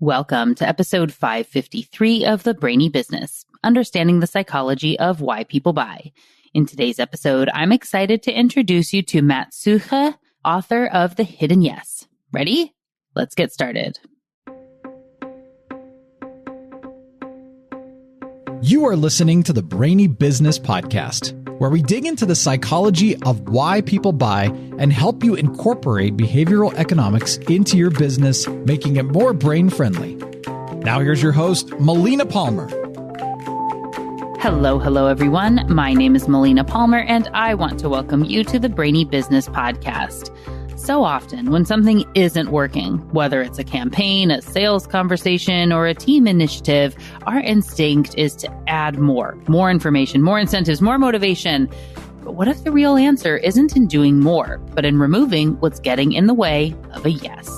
Welcome to episode 553 of the Brainy Business, Understanding the Psychology of Why People Buy. In today's episode, I'm excited to introduce you to Matt Sucha, author of The Hidden Yes. Ready? Let's get started. You are listening to the Brainy Business Podcast, where we dig into the psychology of why people buy and help you incorporate behavioral economics into your business, making it more brain-friendly. Now here's your host, Melina Palmer. Hello, everyone. My name is Melina Palmer, and I want to welcome you to the Brainy Business Podcast. So often, when something isn't working, whether it's a campaign, a sales conversation, or a team initiative, our instinct is to add more information, more incentives, more motivation. But what if the real answer isn't in doing more, but in removing what's getting in the way of a yes?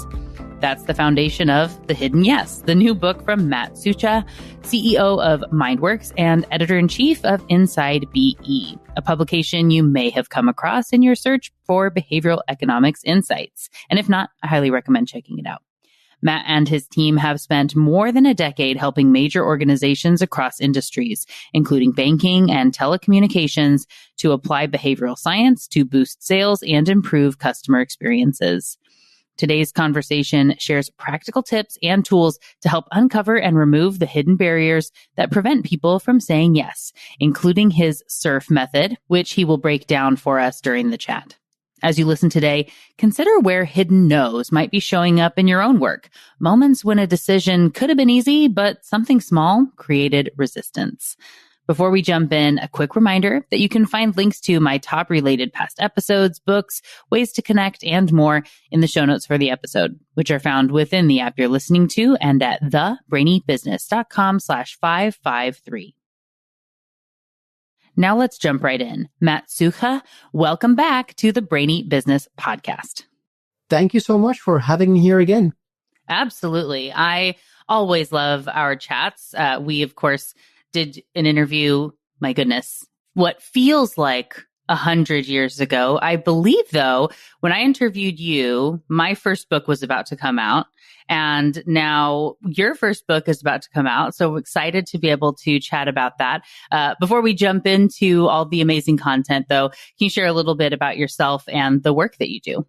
That's the foundation of The Hidden Yes, the new book from Matt Sucha, CEO of Mindworks and editor-in-chief of Inside BE, a publication you may have come across in your search for behavioral economics insights. And if not, I highly recommend checking it out. Matt and his team have spent more than a decade helping major organizations across industries, including banking and telecommunications, to apply behavioral science to boost sales and improve customer experiences. Today's conversation shares practical tips and tools to help uncover and remove the hidden barriers that prevent people from saying yes, including his SURF method, which he will break down for us during the chat. As you listen today, consider where hidden no's might be showing up in your own work, moments when a decision could have been easy, but something small created resistance. Before we jump in, a quick reminder that you can find links to my top related past episodes, books, ways to connect, and more in the show notes for the episode, which are found within the app you're listening to and at thebrainybusiness.com/553. Now let's jump right in. Matt Sucha, welcome back to the Brainy Business Podcast. Thank you so much for having me here again. Absolutely. I always love our chats. We, of course, did an interview, my goodness, what feels like 100 years ago. I believe, though, when I interviewed you, my first book was about to come out. And now your first book is about to come out. So excited to be able to chat about that. Before we jump into all the amazing content, though, can you share a little bit about yourself and the work that you do?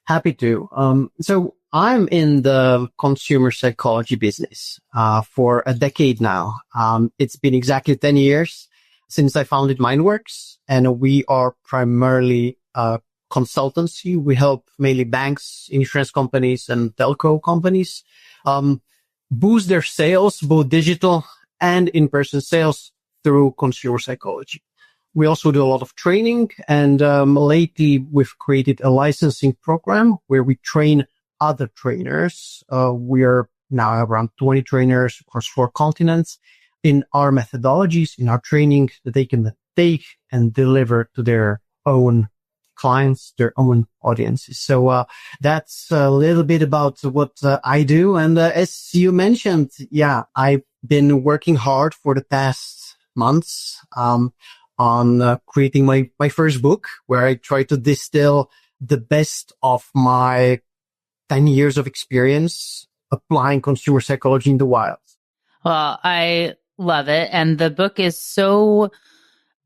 Happy to. So I'm in the consumer psychology business for a decade now. It's been exactly 10 years since I founded Mindworks, and we are primarily a consultancy. We help mainly banks, insurance companies, and telco companies boost their sales, both digital and in-person sales, through consumer psychology. We also do a lot of training, and lately we've created a licensing program where we train other trainers. We are now around 20 trainers across 4 continents in our methodologies, in our training that they can take and deliver to their own clients, their own audiences. So that's a little bit about what I do. And as you mentioned, I've been working hard for the past months on creating my first book, where I try to distill the best of my 10 years of experience applying consumer psychology in the wild. Well, I love it. And the book is so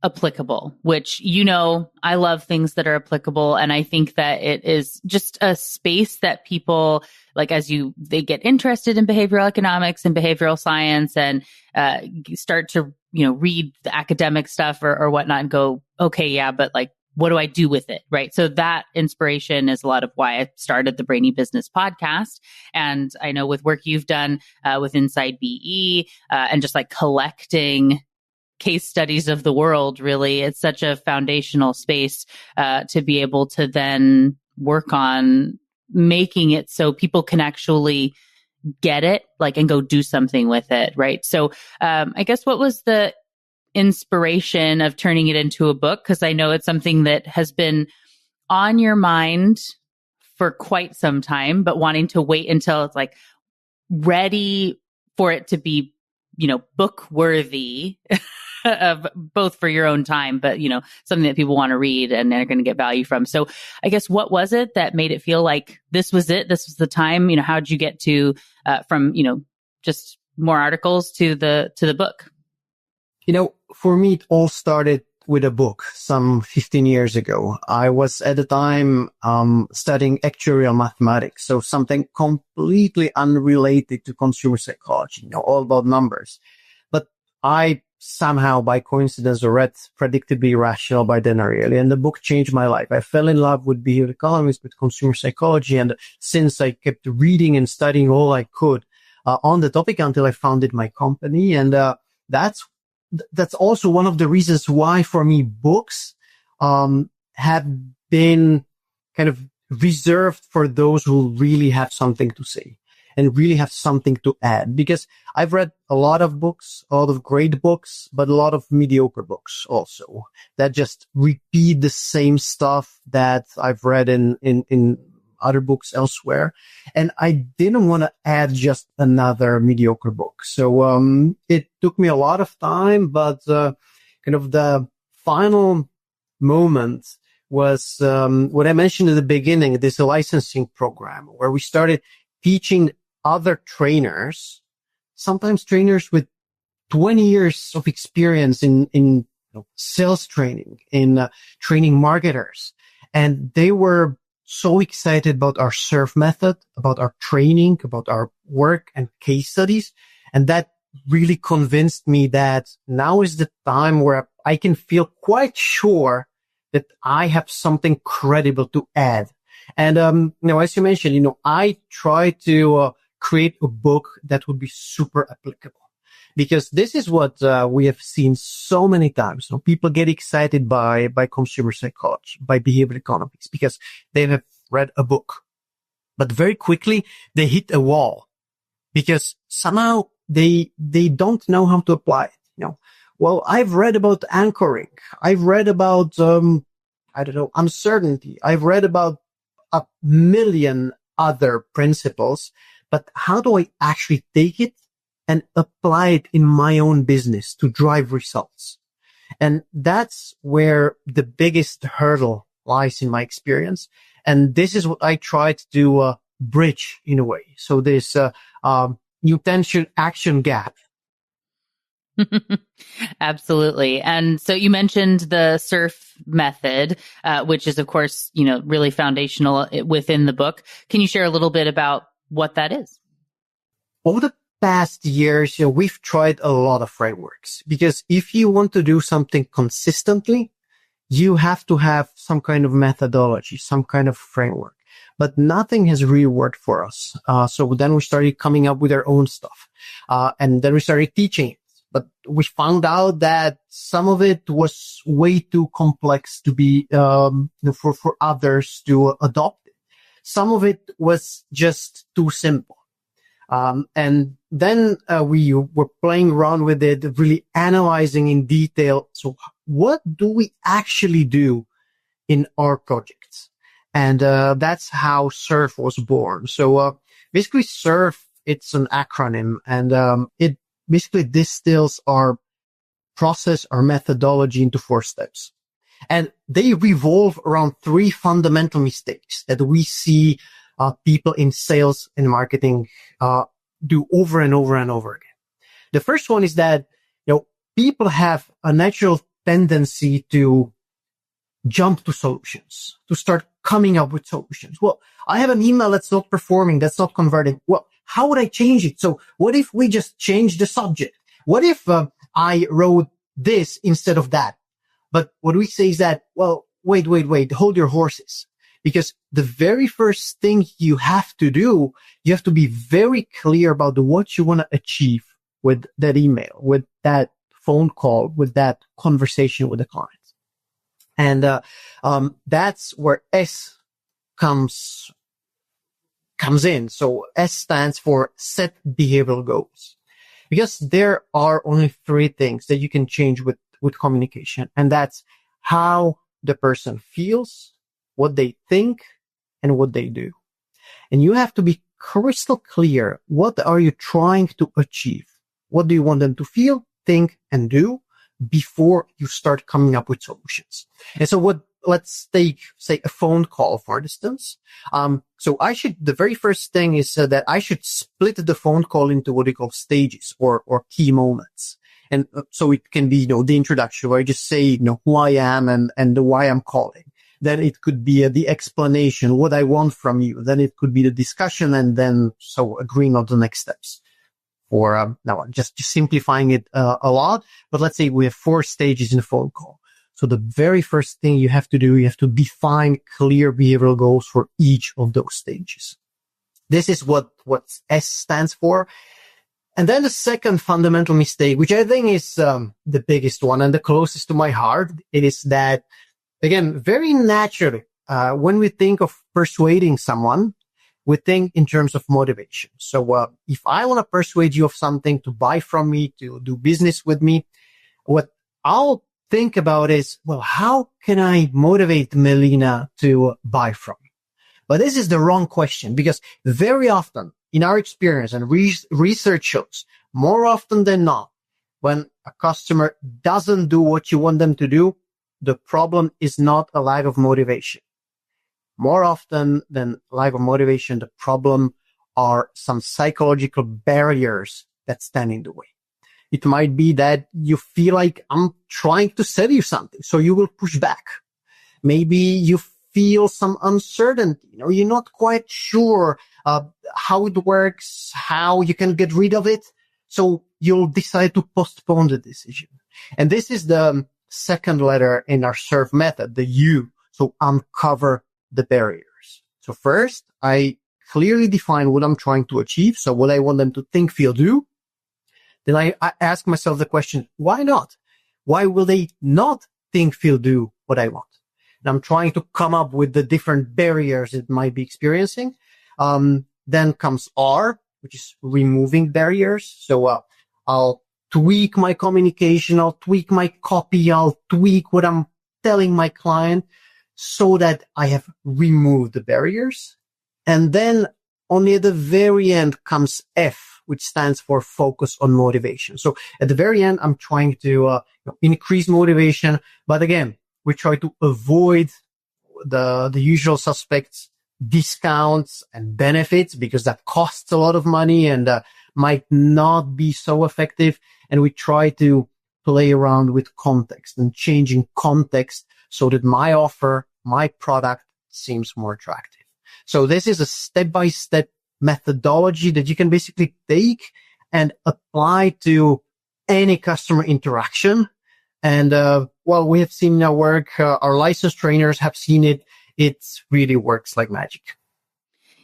applicable, which, I love things that are applicable. And I think that it is just a space that people, like, they get interested in behavioral economics and behavioral science and start to, read the academic stuff or whatnot and go, okay, yeah, but like, what do I do with it? Right. So that inspiration is a lot of why I started the Brainy Business Podcast. And I know with work you've done with Inside BE and just like collecting case studies of the world, really, it's such a foundational space to be able to then work on making it so people can actually get it, like, and go do something with it. Right. So I guess what was the inspiration of turning it into a book? Because I know it's something that has been on your mind for quite some time, but wanting to wait until it's like ready for it to be, book worthy of both for your own time, but something that people want to read and they're going to get value from. So I guess what was it that made it feel like this was it? This was the time. How did you get to from just more articles to the book? For me, it all started with a book some 15 years ago. I was at the time studying actuarial mathematics, so something completely unrelated to consumer psychology, all about numbers. But I somehow, by coincidence, read Predictably Rational by Dan Ariely, and the book changed my life. I fell in love with behavioral economics, with consumer psychology, and since I kept reading and studying all I could on the topic until I founded my company, and that's also one of the reasons why, for me, books have been kind of reserved for those who really have something to say and really have something to add. Because I've read a lot of books, a lot of great books, but a lot of mediocre books also that just repeat the same stuff that I've read in other books elsewhere. And I didn't want to add just another mediocre book. So it took me a lot of time, but kind of the final moment was what I mentioned at the beginning, this licensing program where we started teaching other trainers, sometimes trainers with 20 years of experience in sales training, in training marketers. And they were so excited about our SURF method, about our training, about our work and case studies. And that really convinced me that now is the time where I can feel quite sure that I have something credible to add. And, as you mentioned, I try to create a book that would be super applicable, because this is what we have seen so many times. People get excited by consumer psychology, by behavioral economics, because they have read a book, but very quickly they hit a wall because somehow they don't know how to apply it. Well, I've read about anchoring. I've read about, uncertainty. I've read about a million other principles, but how do I actually take it and apply it in my own business to drive results? And that's where the biggest hurdle lies in my experience. And this is what I try to do, bridge in a way. So there's intention action gap. Absolutely. And so you mentioned the SURF method, which is, of course, really foundational within the book. Can you share a little bit about what that is? Over the past years, we've tried a lot of frameworks, because if you want to do something consistently, you have to have some kind of methodology, some kind of framework. But nothing has really worked for us. So then we started coming up with our own stuff. And then we started teaching it. But we found out that some of it was way too complex to be, for others to adopt it. Some of it was just too simple. And then we were playing around with it, really analyzing in detail. So what do we actually do in our projects? And that's how SURF was born. So basically SURF, it's an acronym, and it basically distills our process, our methodology into 4 steps. And they revolve around 3 fundamental mistakes that we see people in sales and marketing do over and over and over again. The first one is that people have a natural tendency to jump to solutions, to start coming up with solutions. Well, I have an email that's not performing, that's not converting. Well, how would I change it? So what if we just change the subject? What if I wrote this instead of that? But what we say is that, well, wait, hold your horses. Because the very first thing you have to do, you have to be very clear about what you want to achieve with that email, with that phone call, with that conversation with the client. And that's where S comes in. So S stands for set behavioral goals. Because there are only 3 things that you can change with communication. And that's how the person feels, what they think, and what they do. And you have to be crystal clear. What are you trying to achieve? What do you want them to feel, think, and do? before you start coming up with solutions. And so let's take, say, a phone call, for instance. So the very first thing is that I should split the phone call into what we call stages or key moments. And so it can be, the introduction where I just say, who I am and why I'm calling. Then it could be the explanation, what I want from you. Then it could be the discussion and then agreeing on the next steps. Or now just simplifying it a lot. But let's say we have 4 stages in a phone call. So the very first thing you have to do, you have to define clear behavioral goals for each of those stages. This is what S stands for. And then the second fundamental mistake, which I think is the biggest one and the closest to my heart, it is that, again, very naturally, when we think of persuading someone, we think in terms of motivation. So if I want to persuade you of something to buy from me, to do business with me, what I'll think about is, well, how can I motivate Melina to buy from me? But this is the wrong question, because very often in our experience and research shows, more often than not, when a customer doesn't do what you want them to do, the problem is not a lack of motivation. More often than lack of motivation, the problem are some psychological barriers that stand in the way. It might be that you feel like I'm trying to sell you something, so you will push back. Maybe you feel some uncertainty. You're not quite sure how it works, how you can get rid of it. So you'll decide to postpone the decision. And this is the second letter in our SERVE method, the U. So uncover the barriers. So first, I clearly define what I'm trying to achieve. So what I want them to think, feel, do. Then I ask myself the question, why not? Why will they not think, feel, do what I want? And I'm trying to come up with the different barriers it might be experiencing. Then comes R, which is removing barriers. So I'll tweak my communication, I'll tweak my copy, I'll tweak what I'm telling my client so that I have removed the barriers. And then only at the very end comes F, which stands for focus on motivation. So at the very end, I'm trying to increase motivation. But again, we try to avoid the usual suspects, discounts and benefits, because that costs a lot of money and might not be so effective. And we try to play around with context and changing context so that my offer, my product seems more attractive. So this is a step-by-step methodology that you can basically take and apply to any customer interaction. And we have seen in our work, our licensed trainers have seen it. It really works like magic.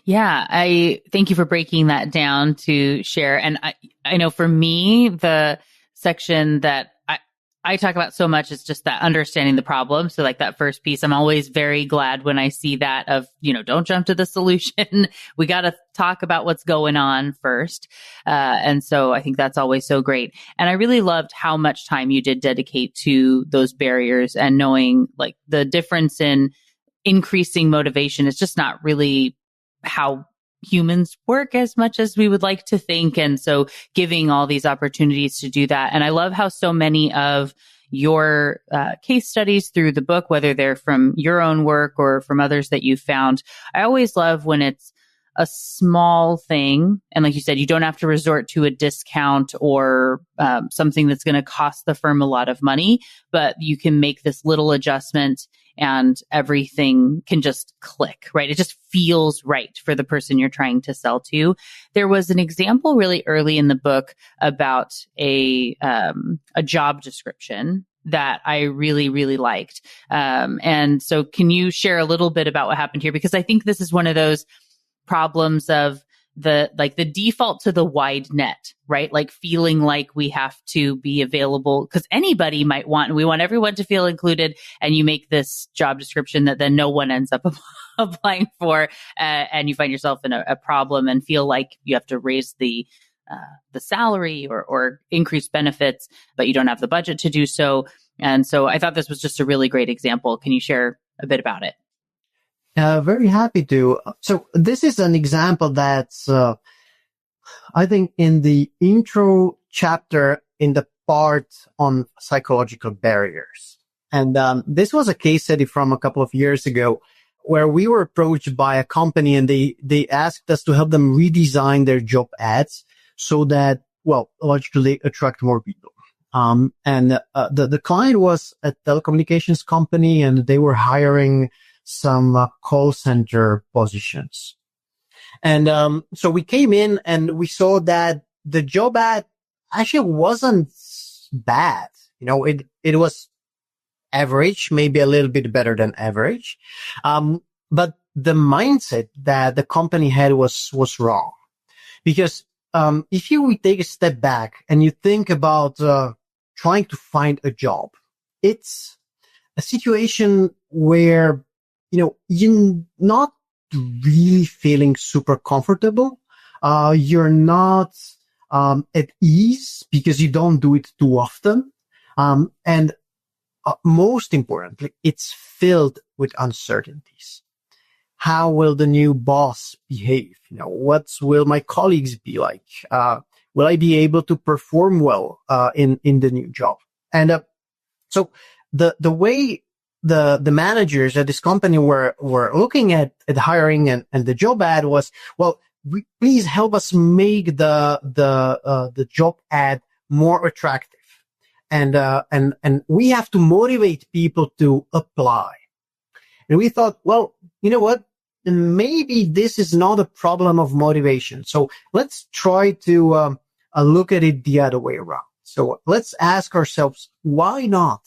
Yeah, I thank you for breaking that down to share. And I know for me, the section that I talk about so much is just that understanding the problem. So like that first piece, I'm always very glad when I see that of, don't jump to the solution. We got to talk about what's going on first. And so I think that's always so great. And I really loved how much time you did dedicate to those barriers and knowing like the difference in increasing motivation is just not really how humans work as much as we would like to think. And so giving all these opportunities to do that. And I love how so many of your case studies through the book, whether they're from your own work or from others that you've found, I always love when it's a small thing. And like you said, you don't have to resort to a discount or something that's going to cost the firm a lot of money, but you can make this little adjustment and everything can just click, right? It just feels right for the person you're trying to sell to. There was an example really early in the book about a job description that I really, really liked. And so can you share a little bit about what happened here? Because I think this is one of those problems of the default to the wide net, right? Like feeling like we have to be available because anybody might want, and we want everyone to feel included. And you make this job description that then no one ends up applying for. And you find yourself in a problem and feel like you have to raise the salary or increase benefits, but you don't have the budget to do so. And so I thought this was just a really great example. Can you share a bit about it? Very happy to. So this is an example that's, I think in the intro chapter in the part on psychological barriers. And this was a case study from a couple of years ago where we were approached by a company and they asked us to help them redesign their job ads so that, well, logically attract more people. The client was a telecommunications company and they were hiring some call center positions. And so we came in and we saw that the job ad actually wasn't bad. It was average, maybe a little bit better than average. But the mindset that the company had was wrong. Because if you take a step back and you think about trying to find a job, it's a situation where, you're not really feeling super comfortable. You're not at ease because you don't do it too often. And most importantly, it's filled with uncertainties. How will the new boss behave? What will my colleagues be like? Will I be able to perform well in the new job? And so the way the managers at this company were looking at hiring and the job ad was, well, please help us make the job ad more attractive. And we have to motivate people to apply. And we thought, well, you know what? Maybe this is not a problem of motivation. So let's try to look at it the other way around. So let's ask ourselves, why not?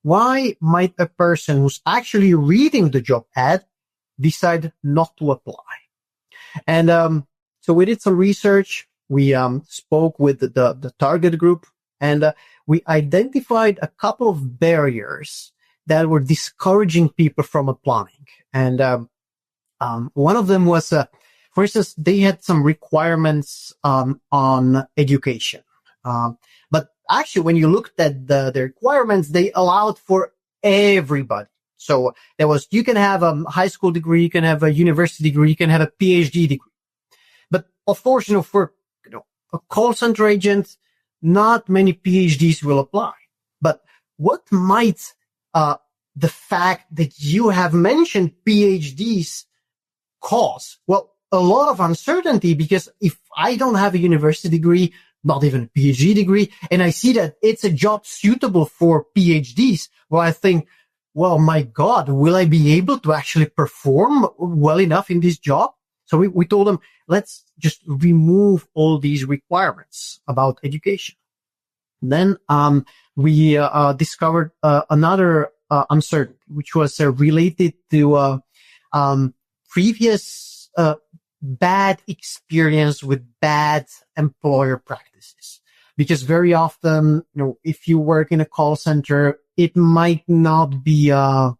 Why might a person who's actually reading the job ad decide not to apply? And so we did some research. We spoke with the target group, and we identified a couple of barriers that were discouraging people from applying. And one of them was, for instance, they had some requirements on education. But actually, when you looked at the requirements, they allowed for everybody. So there was, you can have a high school degree, you can have a university degree, you can have a PhD degree. But of course, for a call center agent, not many PhDs will apply. But what might the fact that you have mentioned PhDs cause? Well, a lot of uncertainty, because if I don't have a university degree, not even a PhD degree, and I see that it's a job suitable for PhDs, well, I think, well, my God, will I be able to actually perform well enough in this job? So we told them, let's just remove all these requirements about education. Then we discovered another uncertainty, which was related to previous bad experience with bad employer practices. Because very often, if you work in a call center, it might not be a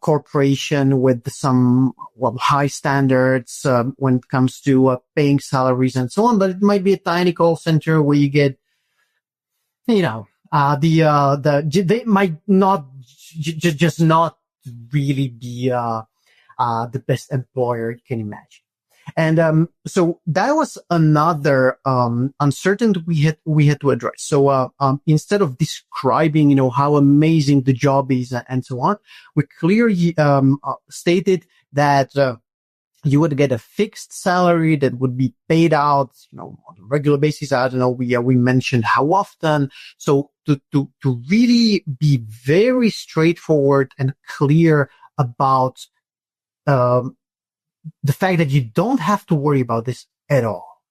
corporation with some high standards when it comes to paying salaries and so on, but it might be a tiny call center where you get, they might not just not really be the best employer you can imagine. And so that was another uncertainty we had to address. So instead of describing how amazing the job is and so on, we clearly stated that you would get a fixed salary that would be paid out on a regular basis. I don't know, we mentioned how often. So to really be very straightforward and clear about the fact that you don't have to worry about this at all.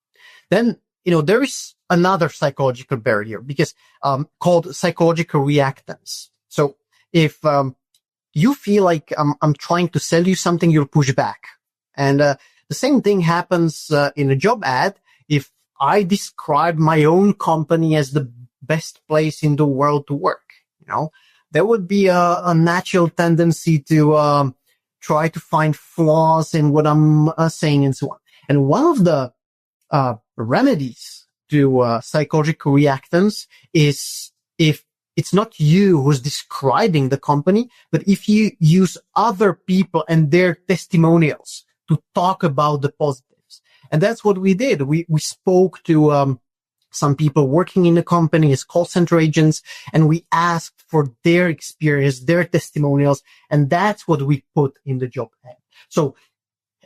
Then, there is another psychological barrier because, called psychological reactance. So if, you feel like I'm trying to sell you something, you'll push back. And, the same thing happens, in a job ad. If I describe my own company as the best place in the world to work, there would be a natural tendency to, try to find flaws in what I'm saying and so on. And one of the remedies to psychological reactance is if it's not you who's describing the company, but if you use other people and their testimonials to talk about the positives. And that's what we did. We spoke to some people working in the company as call center agents, and we asked for their experience, their testimonials, and that's what we put in the job ad. So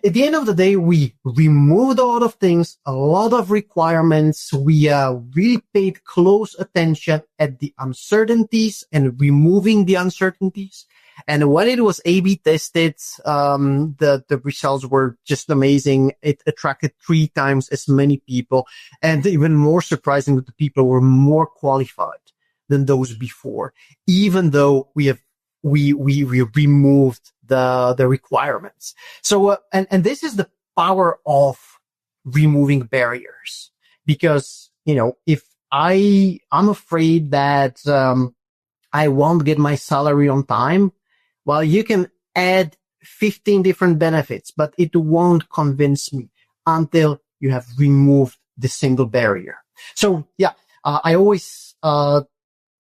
at the end of the day, we removed a lot of things, a lot of requirements. We really paid close attention at the uncertainties and removing the uncertainties. And when it was A/B tested, the results were just amazing. It attracted 3 times as many people. And even more surprising, that the people were more qualified than those before, even though we removed the requirements. So, and this is the power of removing barriers, because, if I'm afraid that, I won't get my salary on time, well, you can add 15 different benefits, but it won't convince me until you have removed the single barrier. So yeah, I always,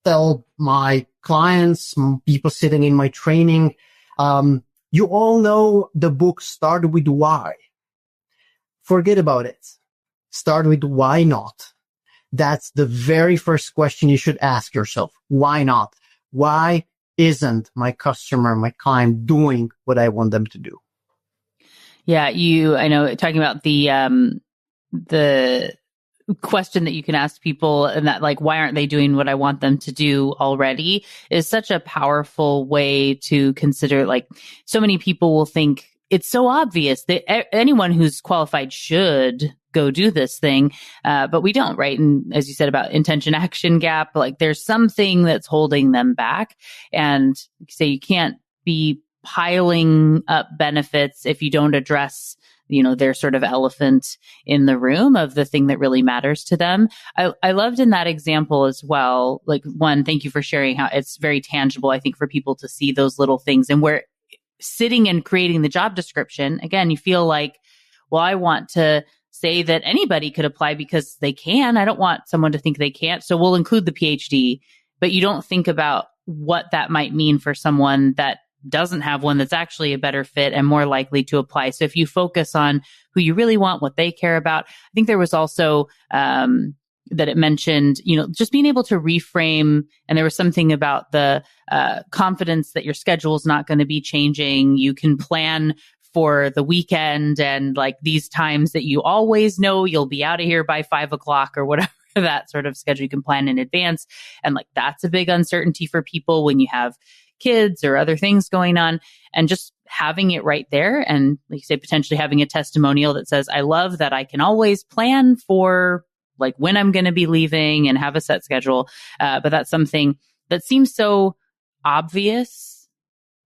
tell my clients, people sitting in my training, you all know the book Start with Why. Forget about it. Start with why not. That's the very first question you should ask yourself. Why not? Why isn't my customer, my client doing what I want them to do? Yeah, I know, talking about the question that you can ask people, and that, like, why aren't they doing what I want them to do already, is such a powerful way to consider. Like, so many people will think it's so obvious that anyone who's qualified should go do this thing, but we don't, right? And as you said about intention action gap, like, there's something that's holding them back. And say you can't be piling up benefits if you don't address, their sort of elephant in the room of the thing that really matters to them. I loved in that example as well. Like, one, thank you for sharing how it's very tangible, I think, for people to see those little things. And where sitting and creating the job description, again, you feel like, well, I want to say that anybody could apply because they can. I don't want someone to think they can't. So we'll include the PhD, but you don't think about what that might mean for someone that doesn't have one, that's actually a better fit and more likely to apply. So if you focus on who you really want, what they care about, I think there was also, that it mentioned, just being able to reframe. And there was something about the confidence that your schedule is not going to be changing. You can plan for the weekend, and like these times that you always know you'll be out of here by 5:00 or whatever, that sort of schedule you can plan in advance. And like, that's a big uncertainty for people when you have kids or other things going on, and just having it right there. And like you say, potentially having a testimonial that says, I love that I can always plan for like when I'm going to be leaving and have a set schedule. But that's something that seems so obvious.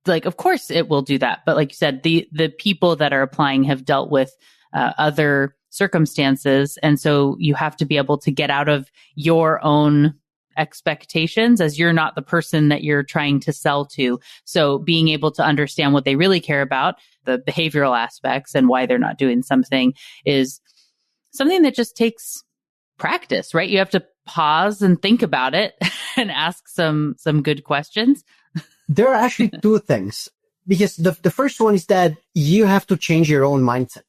Like, of course it will do that. But like you said, the people that are applying have dealt with other circumstances. And so you have to be able to get out of your own expectations, as you're not the person that you're trying to sell to. So being able to understand what they really care about, the behavioral aspects and why they're not doing something, is something that just takes practice, right? You have to pause and think about it and ask some good questions. There are actually 2 things, because the first one is that you have to change your own mindset.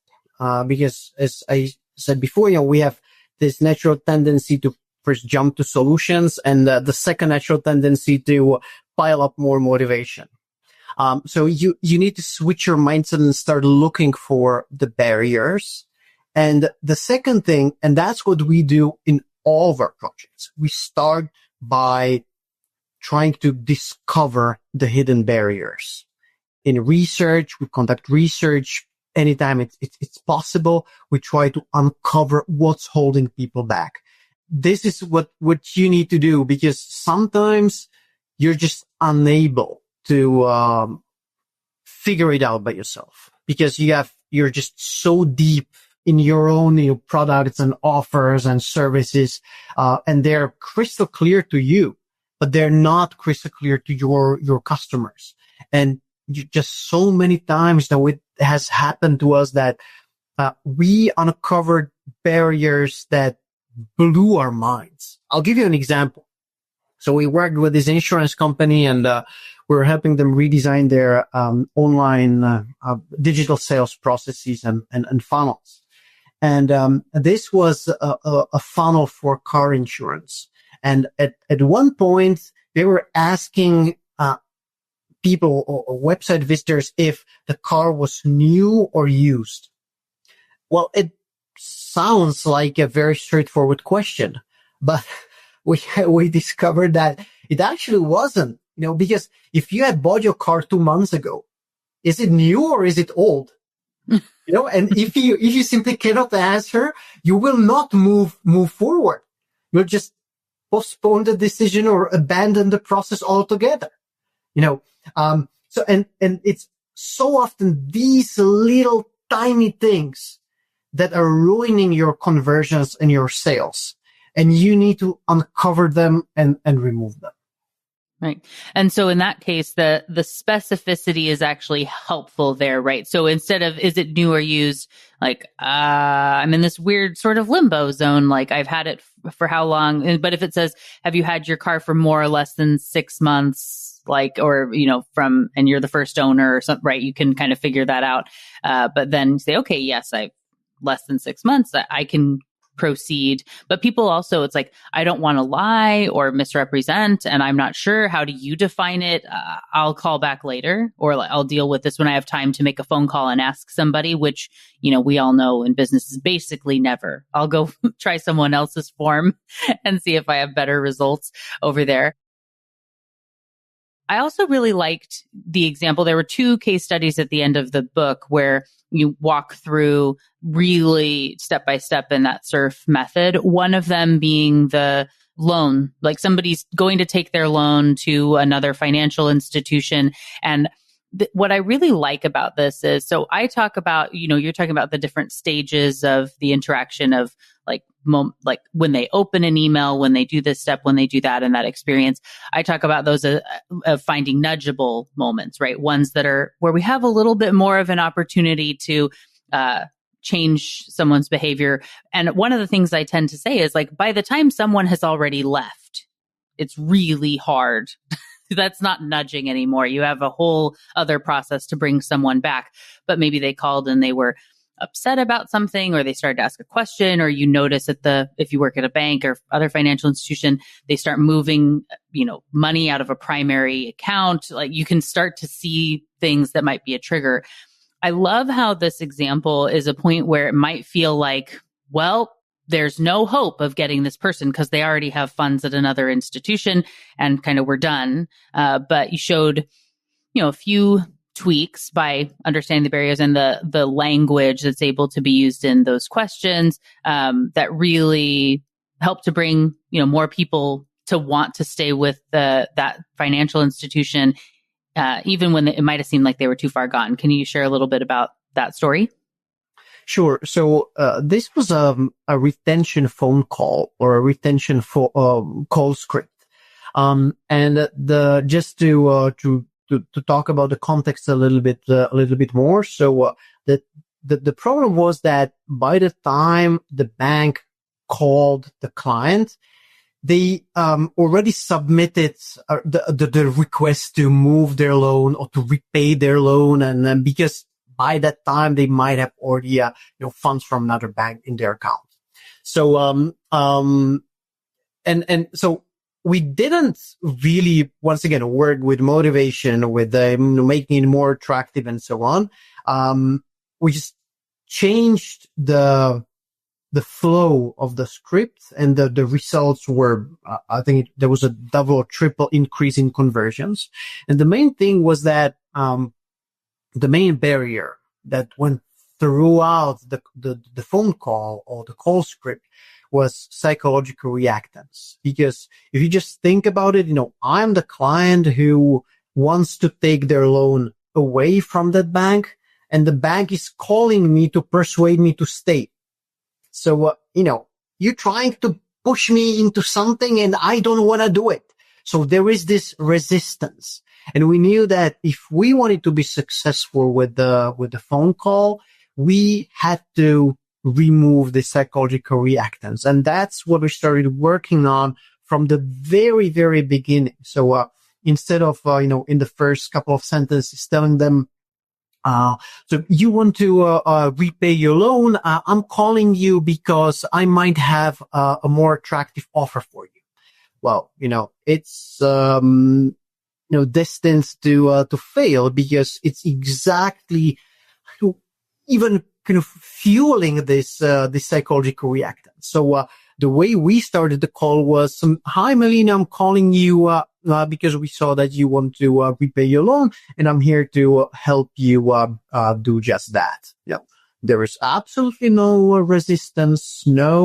Because as I said before, we have this natural tendency to first jump to solutions, and the second natural tendency to pile up more motivation. So you need to switch your mindset and start looking for the barriers. And the second thing, and that's what we do in all of our projects, we start by trying to discover the hidden barriers. In research, we conduct research anytime it's possible. We try to uncover what's holding people back. This is what you need to do, because sometimes you're just unable to figure it out by yourself, because you're just so deep in your own products and offers and services, and they're crystal clear to you, but they're not crystal clear to your customers. And just so many times that it has happened to us that we uncovered barriers that blew our minds. I'll give you an example. So we worked with this insurance company, and we were helping them redesign their online digital sales processes and funnels. And this was a funnel for car insurance. And at one point, they were asking people or website visitors if the car was new or used. Well, it sounds like a very straightforward question, but we discovered that it actually wasn't, because if you had bought your car 2 months ago, is it new or is it old? And if you simply cannot answer, you will not move forward. You'll just postpone the decision or abandon the process altogether. So it's so often these little tiny things that are ruining your conversions and your sales, and you need to uncover them and remove them. Right. And so in that case, the specificity is actually helpful there, right? So instead of, is it new or used? Like, I'm in this weird sort of limbo zone. Like, I've had it for how long? But if it says, have you had your car for more or less than 6 months? Like, or, and you're the first owner or something, right? You can kind of figure that out. But then say, okay, yes, I've less than 6 months. I can proceed. But people also, it's like, I don't want to lie or misrepresent, and I'm not sure. How do you define it? I'll call back later, or I'll deal with this when I have time to make a phone call and ask somebody, which, we all know in business is basically never. I'll go try someone else's form and see if I have better results over there. I also really liked the example. There were 2 case studies at the end of the book where you walk through really step by step in that SURF method. One of them being the loan, like somebody's going to take their loan to another financial institution. And what I really like about this is, so I talk about, you're talking about the different stages of the interaction of like when they open an email, when they do this step, when they do that, and that experience. I talk about those of finding nudgeable moments, right? Ones that are where we have a little bit more of an opportunity to change someone's behavior. And one of the things I tend to say is, like, by the time someone has already left, it's really hard. That's not nudging anymore. You have a whole other process to bring someone back. But maybe they called and they were upset about something, or they started to ask a question, or you notice if you work at a bank or other financial institution, they start moving, money out of a primary account. Like, you can start to see things that might be a trigger. I love how this example is a point where it might feel like, well, there's no hope of getting this person because they already have funds at another institution and kind of we're done. But you showed, a few tweaks by understanding the barriers and the language that's able to be used in those questions that really help to bring, more people to want to stay with that financial institution, even when it might have seemed like they were too far gone. Can you share a little bit about that story? Sure. So this was a retention phone call or a retention call script, and just to talk about the context a little bit more. So the problem was that by the time the bank called the client, they already submitted the request to move their loan or to repay their loan, and then because by that time they might have already funds from another bank in their account. So and so we didn't really, once again, work with motivation, with making it more attractive and so on. We just changed the flow of the script, and the results were, I think there was a double or triple increase in conversions. And the main thing was that the main barrier that went throughout the phone call or the call script was psychological reactance. Because if you just think about it, I'm the client who wants to take their loan away from that bank, and the bank is calling me to persuade me to stay. So, you're trying to push me into something and I don't want to do it. So there is this resistance. And we knew that if we wanted to be successful with the phone call, we had to remove the psychological reactance. And that's what we started working on from the very, very beginning. So, instead of, in the first couple of sentences telling them, So you want to repay your loan. I'm calling you because I might have a more attractive offer for you. Well, it's destined to fail, because it's exactly even kind of fueling this psychological reactance. So the way we started the call was, "Hi, Melina, I'm calling you because we saw that you want to repay your loan, and I'm here to help you do just that." There is absolutely no resistance, no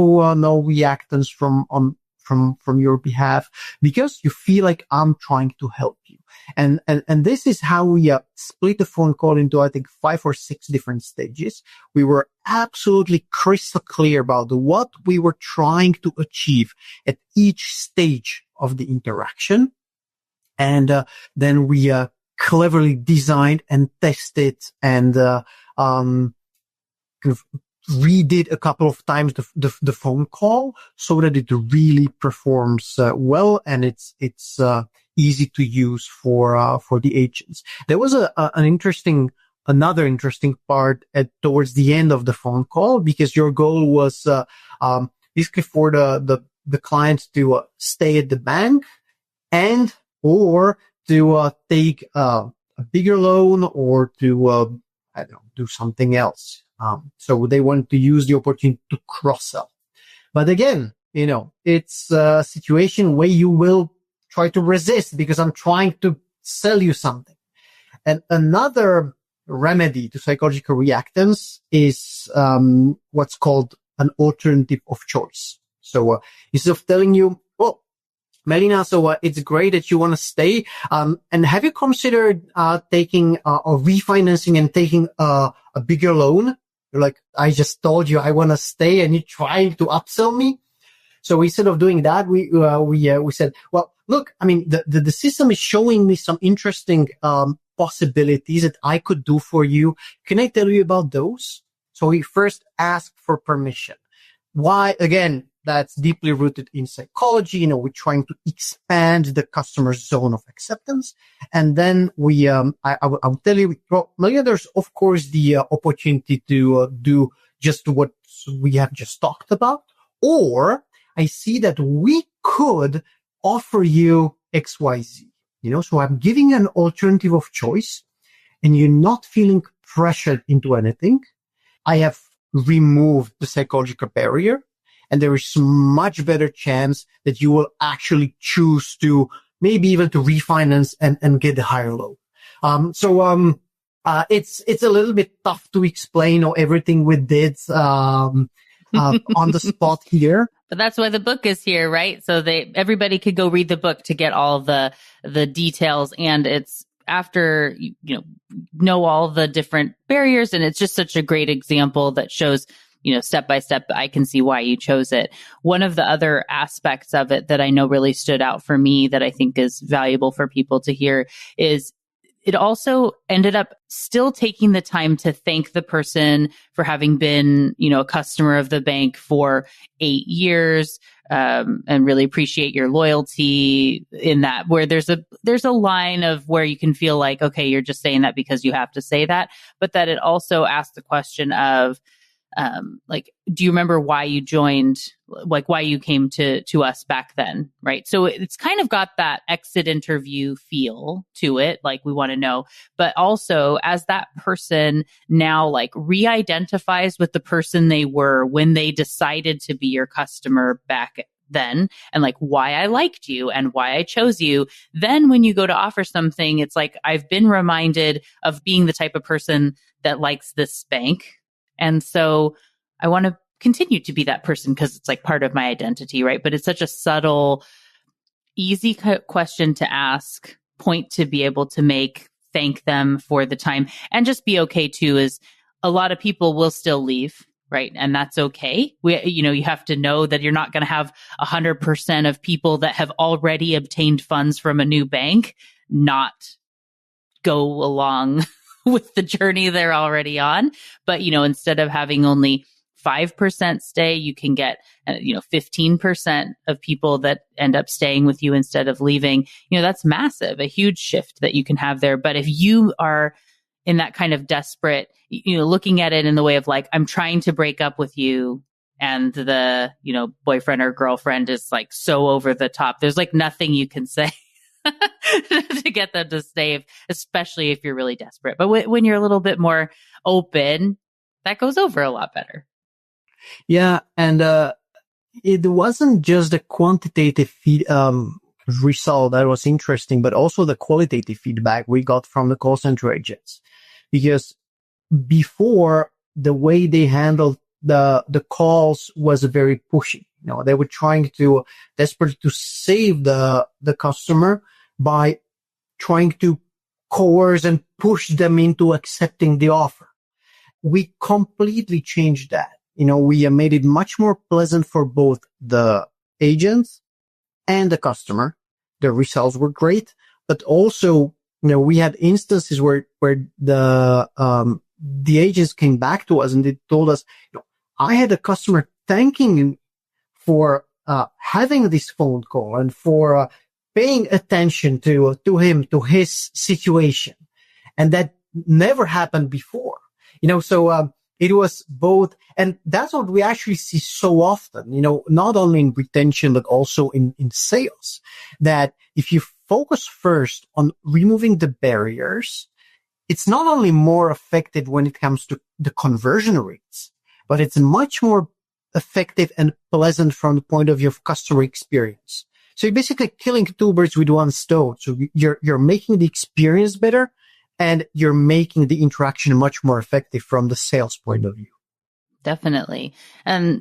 reactance from your behalf, because you feel like I'm trying to help you. And this is how we split the phone call into, I think, 5 or 6 different stages. We were absolutely crystal clear about what we were trying to achieve at each stage of the interaction. And then we cleverly designed and tested and kind of redid a couple of times the phone call, so that it really performs well, and it's easy to use for the agents. There was another interesting part towards the end of the phone call, because your goal was basically for the client to stay at the bank and or to take a bigger loan, or to do something else. So they want to use the opportunity to cross-sell. But again, it's a situation where you will try to resist, because I'm trying to sell you something. And another remedy to psychological reactance is what's called an alternative of choice. So instead of telling you, "Well, Melina, so it's great that you want to stay, and have you considered taking or refinancing and taking a bigger loan?" You're like, "I just told you I want to stay, and you're trying to upsell me." So instead of doing that, we said, "Well, look, I mean, the system is showing me some interesting possibilities that I could do for you. Can I tell you about those?" So we first ask for permission. Why? Again, that's deeply rooted in psychology. We're trying to expand the customer's zone of acceptance. And then I'll tell you, well, Melina, there's of course the opportunity to do just what we have just talked about, or I see that we could offer you XYZ. So I'm giving an alternative of choice, and you're not feeling pressured into anything. I have removed the psychological barrier, and there is much better chance that you will actually choose to maybe even to refinance and get a higher loan. It's a little bit tough to explain everything we did on the spot here. But that's why the book is here, right? So everybody could go read the book to get all the details, and it's after know all the different barriers, and it's just such a great example that shows step by step, I can see why you chose it. One of the other aspects of it that I know really stood out for me that I think is valuable for people to hear is it also ended up still taking the time to thank the person for having been, a customer of the bank for 8 years, and really appreciate your loyalty in that, where there's a line of where you can feel like, okay, you're just saying that because you have to say that, but that it also asks the question of, do you remember why you joined, why you came to us back then? Right. So it's kind of got that exit interview feel to it. Like, we want to know, but also as that person now re-identifies with the person they were when they decided to be your customer back then, and why I liked you and why I chose you. Then when you go to offer something, it's like, I've been reminded of being the type of person that likes this bank. And so I want to continue to be that person because it's part of my identity, right? But it's such a subtle, easy question to ask, point to be able to make, thank them for the time, and just be okay too, is a lot of people will still leave, right? And that's okay. You have to know that you're not going to have 100% of people that have already obtained funds from a new bank not go along with the journey they're already on. But, instead of having only 5% stay, you can get, 15% of people that end up staying with you instead of leaving. That's massive, a huge shift that you can have there. But if you are in that kind of desperate, looking at it in the way of like, I'm trying to break up with you, and the, boyfriend or girlfriend is like so over the top. There's like nothing you can say to get them to stay, especially if you're really desperate. But when you're a little bit more open, that goes over a lot better. Yeah. And, it wasn't just the quantitative result that was interesting, but also the qualitative feedback we got from the call center agents. Because before, the way they handled the calls was very pushy. They were trying to desperate to save the customer by trying to coerce and push them into accepting the offer. We completely changed that. We made it much more pleasant for both the agents and the customer. The results were great, but also, we had instances where the agents came back to us and they told us, I had a customer thanking me for having this phone call and for paying attention to him, to his situation. And that never happened before. So it was both. And that's what we actually see so often, not only in retention, but also in sales, that if you focus first on removing the barriers, it's not only more effective when it comes to the conversion rates, but it's much more effective and pleasant from the point of view of customer experience. So you're basically killing two birds with one stone. So you're making the experience better, and you're making the interaction much more effective from the sales point of view. Definitely. And,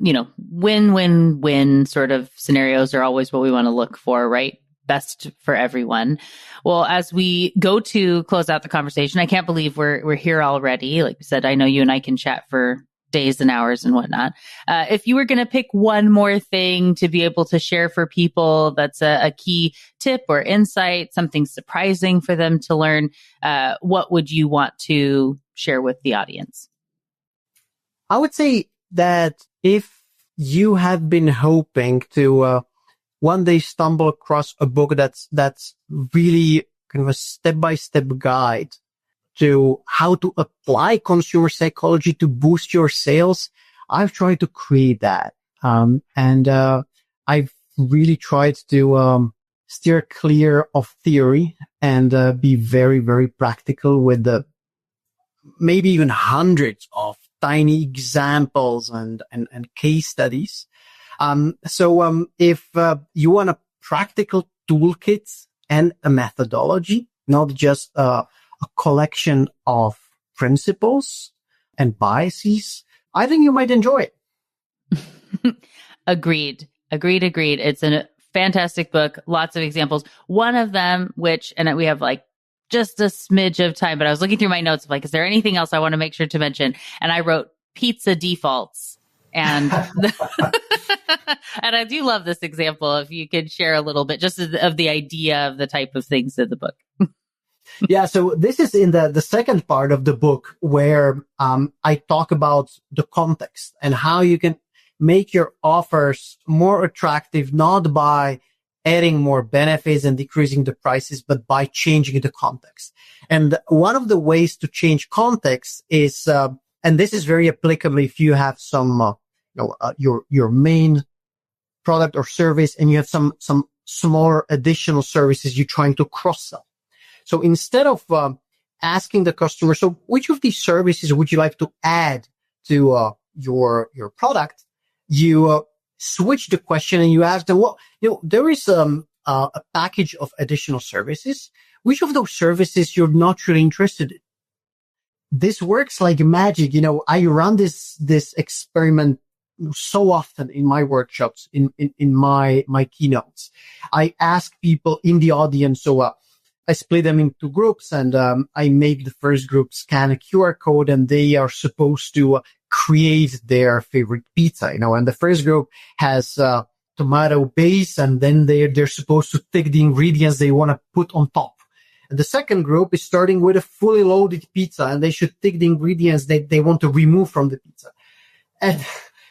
win-win-win sort of scenarios are always what we want to look for, right? Best for everyone. Well, as we go to close out the conversation, I can't believe we're here already. Like we said, I know you and I can chat for days and hours and whatnot. If you were going to pick one more thing to be able to share for people, that's a key tip or insight, something surprising for them to learn, what would you want to share with the audience? I would say that if you have been hoping to one day stumble across a book that's really kind of a step-by-step guide to how to apply consumer psychology to boost your sales, I've tried to create that. And I've really tried to steer clear of theory and be very, very practical with the maybe even hundreds of tiny examples and case studies. So if you want a practical toolkit and a methodology, not just a collection of principles and biases, I think you might enjoy it. Agreed. It's a fantastic book. Lots of examples. One of them, and we have like just a smidge of time, but I was looking through my notes of like, is there anything else I want to make sure to mention? And I wrote pizza defaults. And and I do love this example. If you could share a little bit just of the idea of the type of things in the book. Yeah. So this is in the second part of the book where I talk about the context and how you can make your offers more attractive, not by adding more benefits and decreasing the prices, but by changing the context. And one of the ways to change context is, and this is very applicable if you have some, your main product or service and you have some smaller additional services you're trying to cross-sell. So instead of asking the customer, so which of these services would you like to add to your product, you switch the question and you ask them, well, there is a package of additional services. Which of those services you're not really interested in? This works like magic. I run this experiment so often in my workshops, in my keynotes. I ask people in the audience, so I split them into groups and I make the first group scan a QR code and they are supposed to create their favorite pizza, and the first group has tomato base and then they're supposed to take the ingredients they want to put on top. And the second group is starting with a fully loaded pizza and they should take the ingredients that they want to remove from the pizza. And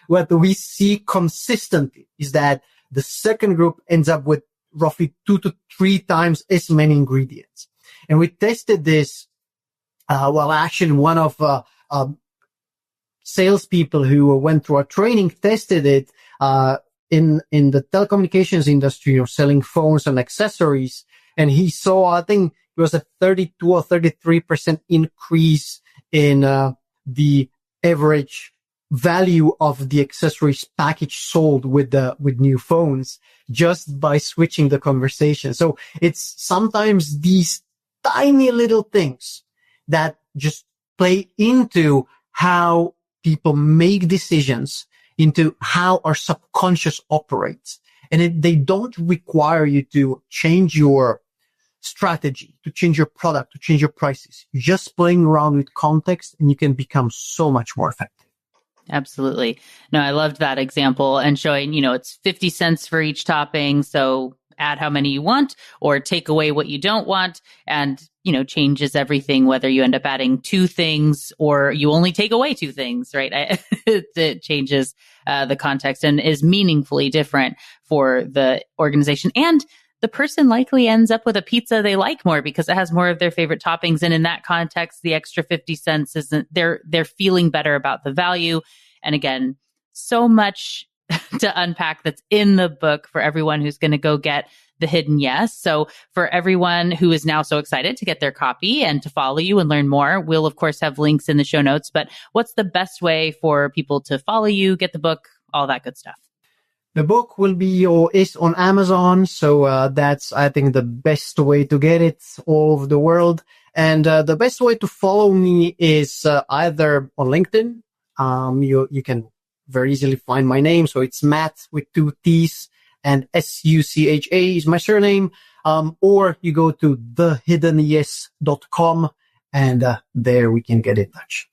what we see consistently is that the second group ends up with roughly 2 to 3 times as many ingredients. And we tested this Actually, one of salespeople who went through our training tested it in the telecommunications industry, selling phones and accessories. And he saw, I think it was a 32 or 33% increase in the average value of the accessories package sold with new phones just by switching the conversation. So it's sometimes these tiny little things that just play into how people make decisions, into how our subconscious operates. And they don't require you to change your strategy, to change your product, to change your prices. You're just playing around with context and you can become so much more effective. Absolutely. No, I loved that example and showing, it's 50 cents for each topping. So add how many you want or take away what you don't want, and, changes everything, whether you end up adding 2 things or you only take away 2 things, right? It changes the context and is meaningfully different for the organization. And the person likely ends up with a pizza they like more because it has more of their favorite toppings. And in that context, the extra 50 cents isn't, they're feeling better about the value. And again, so much to unpack that's in the book for everyone who's going to go get the hidden yes. So for everyone who is now so excited to get their copy and to follow you and learn more, we'll of course have links in the show notes, but what's the best way for people to follow you, get the book, all that good stuff? The book will be or is on Amazon. So that's, I think, the best way to get it all over the world. And the best way to follow me is either on LinkedIn. You can very easily find my name. So it's Matt with 2 T's and Sucha is my surname. Or you go to thehiddenness.com and there we can get in touch.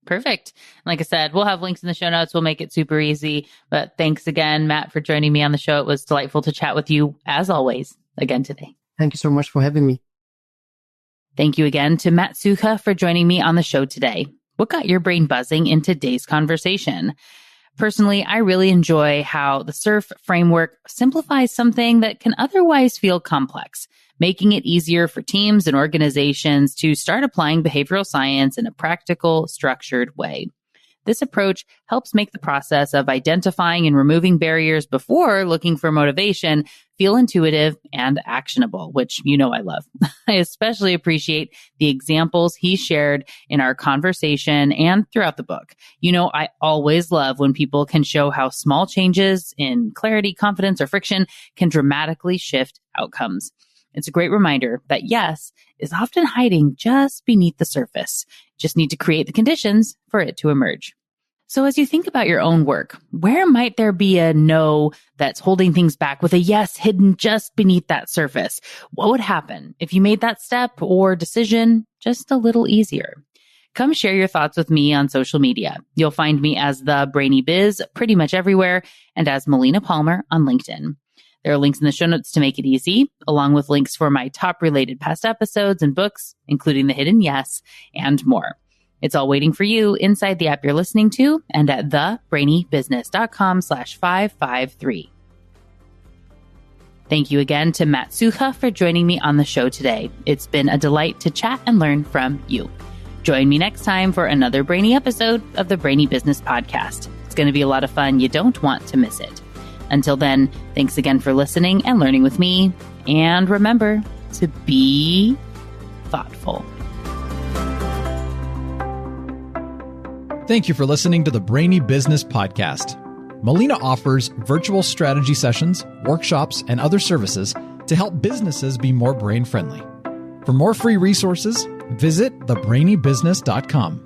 Perfect. Like I said, we'll have links in the show notes. We'll make it super easy. But thanks again, Matt, for joining me on the show. It was delightful to chat with you, as always, again today. Thank you so much for having me. Thank you again to Matt Sucha for joining me on the show today. What got your brain buzzing in today's conversation? Personally, I really enjoy how the SURF framework simplifies something that can otherwise feel complex, making it easier for teams and organizations to start applying behavioral science in a practical, structured way. This approach helps make the process of identifying and removing barriers before looking for motivation feel intuitive and actionable, which I love. I especially appreciate the examples he shared in our conversation and throughout the book. I always love when people can show how small changes in clarity, confidence, or friction can dramatically shift outcomes. It's a great reminder that yes is often hiding just beneath the surface. You just need to create the conditions for it to emerge. So as you think about your own work, where might there be a no that's holding things back with a yes hidden just beneath that surface? What would happen if you made that step or decision just a little easier? Come share your thoughts with me on social media. You'll find me as the Brainy Biz pretty much everywhere and as Melina Palmer on LinkedIn. There are links in the show notes to make it easy, along with links for my top related past episodes and books, including The Hidden Yes and more. It's all waiting for you inside the app you're listening to and at thebrainybusiness.com/553. Thank you again to Matt Sucha for joining me on the show today. It's been a delight to chat and learn from you. Join me next time for another brainy episode of the Brainy Business Podcast. It's going to be a lot of fun. You don't want to miss it. Until then, thanks again for listening and learning with me. And remember to be thoughtful. Thank you for listening to the Brainy Business Podcast. Melina offers virtual strategy sessions, workshops, and other services to help businesses be more brain-friendly. For more free resources, visit thebrainybusiness.com.